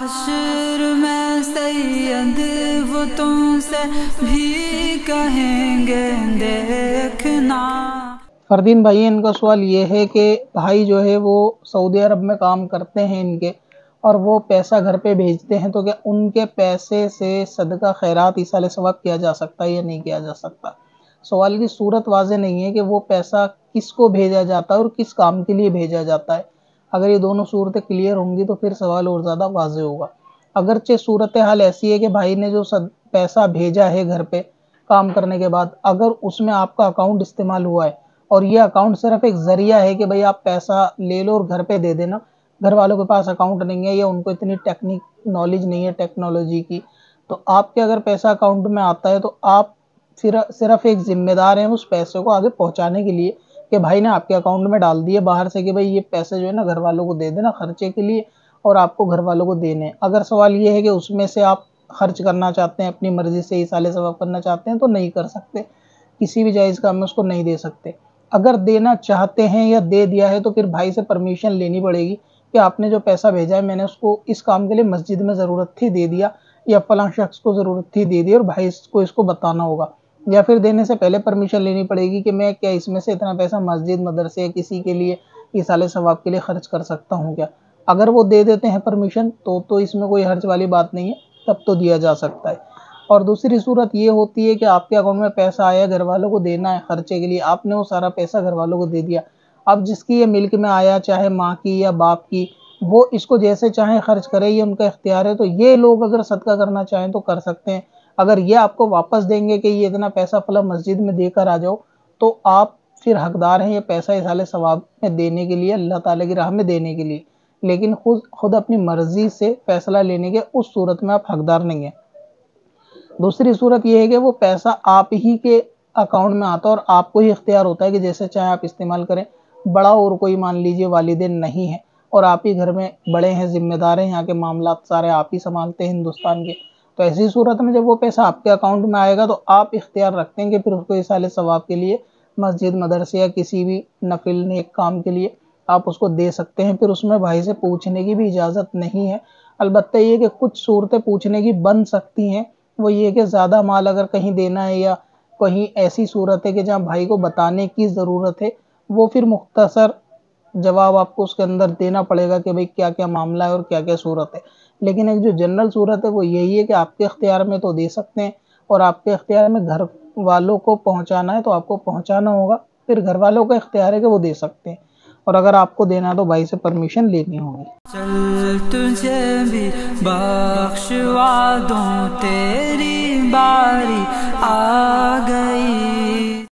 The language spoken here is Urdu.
حشر میں سید وہ تم سے بھی کہیں گے دیکھنا۔ فردین بھائی، ان کا سوال یہ ہے کہ بھائی جو ہے وہ سعودی عرب میں کام کرتے ہیں ان کے، اور وہ پیسہ گھر پہ بھیجتے ہیں، تو کیا ان کے پیسے سے صدقہ خیرات ایصال ثواب کیا جا سکتا ہے یا نہیں کیا جا سکتا؟ سوال کی صورت واضح نہیں ہے کہ وہ پیسہ کس کو بھیجا جاتا ہے اور کس کام کے لیے بھیجا جاتا ہے۔ اگر یہ دونوں صورتیں کلیئر ہوں گی تو پھر سوال اور زیادہ واضح ہوگا۔ اگرچہ صورتحال ایسی ہے کہ بھائی نے جو پیسہ بھیجا ہے گھر پہ کام کرنے کے بعد، اگر اس میں آپ کا اکاؤنٹ استعمال ہوا ہے اور یہ اکاؤنٹ صرف ایک ذریعہ ہے کہ بھئی آپ پیسہ لے لو اور گھر پہ دے دینا، گھر والوں کے پاس اکاؤنٹ نہیں ہے یا ان کو اتنی نالج نہیں ہے ٹیکنالوجی کی، تو آپ کے اگر پیسہ اکاؤنٹ میں آتا ہے تو آپ صرف ایک ذمہ دار ہیں اس پیسے کو آگے پہنچانے کے لیے کہ بھائی نے آپ کے اکاؤنٹ میں ڈال دیے باہر سے کہ بھئی یہ پیسے جو ہے نا گھر والوں کو دے دینا خرچے کے لیے، اور آپ کو گھر والوں کو دینے۔ اگر سوال یہ ہے کہ اس میں سے آپ خرچ کرنا چاہتے ہیں، اپنی مرضی سے ایصال ثواب کرنا چاہتے ہیں، تو نہیں کر سکتے، کسی بھی جائز کام میں اس کو نہیں دے سکتے۔ اگر دینا چاہتے ہیں یا دے دیا ہے تو پھر بھائی سے پرمیشن لینی پڑے گی کہ آپ نے جو پیسہ بھیجا ہے میں نے اس کو اس کام کے لیے مسجد میں ضرورت تھی دے دیا، یا فلاں شخص کو ضرورت تھی دے دی، اور بھائی کو اس کو بتانا ہوگا، یا پھر دینے سے پہلے پرمیشن لینی پڑے گی کہ میں کیا اس میں سے اتنا پیسہ مسجد مدرسے کسی کے لیے ایصال ثواب کے لیے خرچ کر سکتا ہوں کیا۔ اگر وہ دے دیتے ہیں پرمیشن تو اس میں کوئی حرج والی بات نہیں ہے، تب تو دیا جا سکتا ہے۔ اور دوسری صورت یہ ہوتی ہے کہ آپ کے اکاؤنٹ میں پیسہ آیا، گھر والوں کو دینا ہے خرچے کے لیے، آپ نے وہ سارا پیسہ گھر والوں کو دے دیا، اب جس کی یہ ملک میں آیا، چاہے ماں کی یا باپ کی، وہ اس کو جیسے چاہیں خرچ کرے، یہ ان کا اختیار ہے، تو یہ لوگ اگر صدقہ کرنا چاہیں تو کر سکتے ہیں۔ اگر یہ آپ کو واپس دیں گے کہ یہ اتنا پیسہ فلاں مسجد میں دے کر آ جاؤ، تو آپ پھر حقدار ہیں یہ پیسہ ایصال ثواب میں دینے کے لیے، اللہ تعالیٰ کی راہ میں دینے کے لیے، لیکن خود اپنی مرضی سے فیصلہ لینے کے اس صورت میں آپ حقدار نہیں ہیں۔ دوسری صورت یہ ہے کہ وہ پیسہ آپ ہی کے اکاؤنٹ میں آتا ہے اور آپ کو ہی اختیار ہوتا ہے کہ جیسے چاہیں آپ استعمال کریں، بڑا اور کوئی مان لیجئے والدین نہیں ہے اور آپ ہی گھر میں بڑے ہیں، ذمہ دار ہیں، یہاں کے معاملات سارے آپ ہی سنبھالتے ہیں ہندوستان کے، تو ایسی صورت میں جب وہ پیسہ آپ کے اکاؤنٹ میں آئے گا تو آپ اختیار رکھتے ہیں کہ پھر اس کو ایصال ثواب کے لیے مسجد مدرسے یا کسی بھی نفل نیک کام کے لیے آپ اس کو دے سکتے ہیں۔ پھر اس میں بھائی سے پوچھنے کی بھی اجازت نہیں ہے، البتہ یہ کہ کچھ صورتیں پوچھنے کی بن سکتی ہیں، وہ یہ کہ زیادہ مال اگر کہیں دینا ہے یا کہیں ایسی صورت ہے کہ جہاں بھائی کو بتانے کی ضرورت ہے، وہ پھر مختصر جواب آپ کو اس کے اندر دینا پڑے گا کہ بھئی کیا کیا معاملہ ہے اور کیا کیا صورت ہے۔ لیکن ایک جو جنرل صورت ہے وہ یہی ہے کہ آپ کے اختیار میں تو دے سکتے ہیں، اور آپ کے اختیار میں گھر والوں کو پہنچانا ہے تو آپ کو پہنچانا ہوگا، پھر گھر والوں کا اختیار ہے کہ وہ دے سکتے ہیں، اور اگر آپ کو دینا ہے تو بھائی سے پرمیشن لینی ہوگی۔ چل تجھے بھی بخشوا دوں، تیری باری آ گئی۔